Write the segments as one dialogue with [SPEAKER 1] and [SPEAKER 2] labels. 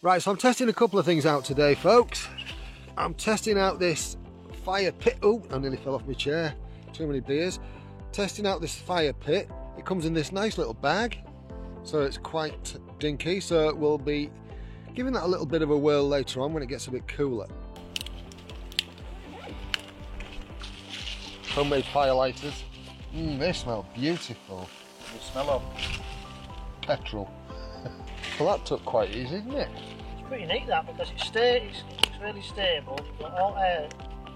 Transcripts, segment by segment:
[SPEAKER 1] Right, so I'm testing a couple of things out today, folks. I'm testing out this fire pit. Oh, I nearly fell off my chair. Too many beers. Testing out this fire pit. It comes in this nice little bag, so it's quite dinky. So we'll be giving that a little bit of a whirl later on when it gets a bit cooler. Homemade fire lighters. They smell beautiful.
[SPEAKER 2] The smell of
[SPEAKER 1] petrol. Well, that took quite easy, didn't it?
[SPEAKER 3] It's pretty neat that, because it's really stable. You've got all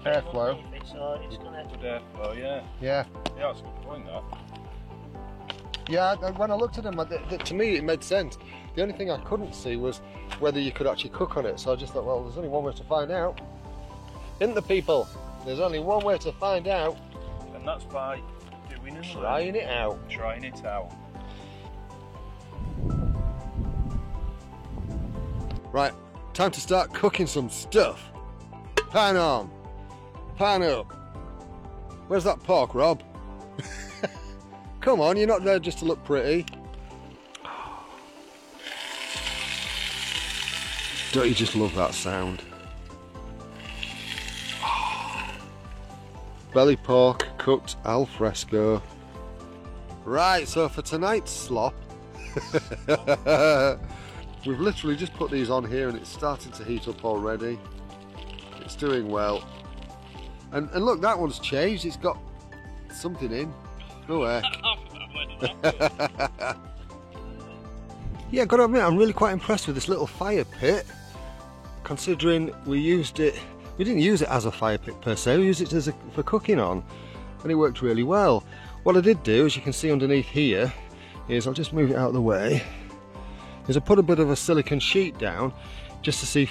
[SPEAKER 1] Airflow.
[SPEAKER 3] It, so it's gonna.
[SPEAKER 2] good airflow, yeah.
[SPEAKER 1] Yeah.
[SPEAKER 2] Yeah, that's a good point, that.
[SPEAKER 1] Yeah, when I looked at them, to me it made sense. The only thing I couldn't see was whether you could actually cook on it. So I just thought, well, there's only one way to find out. Isn't there, people? There's only one way to find out.
[SPEAKER 2] And that's by doing and
[SPEAKER 1] Trying it out.
[SPEAKER 2] Trying it out.
[SPEAKER 1] Right, time to start cooking some stuff. Pan on. Pan up. Where's that pork, Rob? Come on, you're not there just to look pretty. Don't you just love that sound? Belly pork cooked al fresco. Right, so for tonight's slop, we've literally just put these on here and it's starting to heat up already. It's doing well. And look, that one's changed. It's got something in. Oh heck. Yeah, gotta admit, I'm really quite impressed with this little fire pit. Considering we didn't use it as a fire pit per se, we used it for cooking on. And it worked really well. What I did do, as you can see underneath here, is I'll just move it out of the way, is I put a bit of a silicone sheet down just to see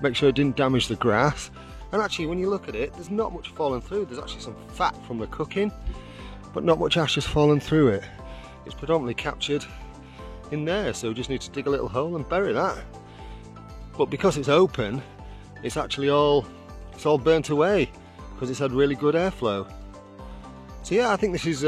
[SPEAKER 1] make sure it didn't damage the grass. And actually, when you look at it, there's not much falling through. There's actually some fat from the cooking, but not much ash has fallen through it. It's predominantly captured in there, so we just need to dig a little hole and bury that. But because it's open, it's actually all burnt away because it's had really good airflow. So yeah, I think this is,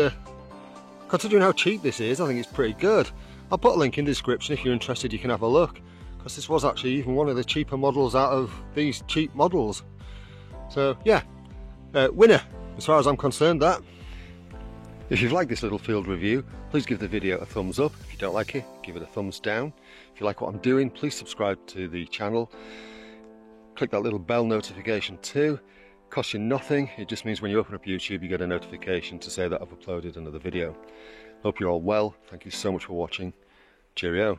[SPEAKER 1] considering how cheap this is, I think it's pretty good. I'll put a link in the description if you're interested. You can have a look, because this was actually even one of the cheaper models out of these cheap models. So yeah, winner as far as I'm concerned, that. If you've liked this little field review, please give the video a thumbs up. If you don't like it, give it a thumbs down. If you like what I'm doing, please subscribe to the channel. Click that little bell notification too. It costs you nothing. It just means when you open up YouTube, you get a notification to say that I've uploaded another video. Hope you're all well. Thank you so much for watching. Cheerio.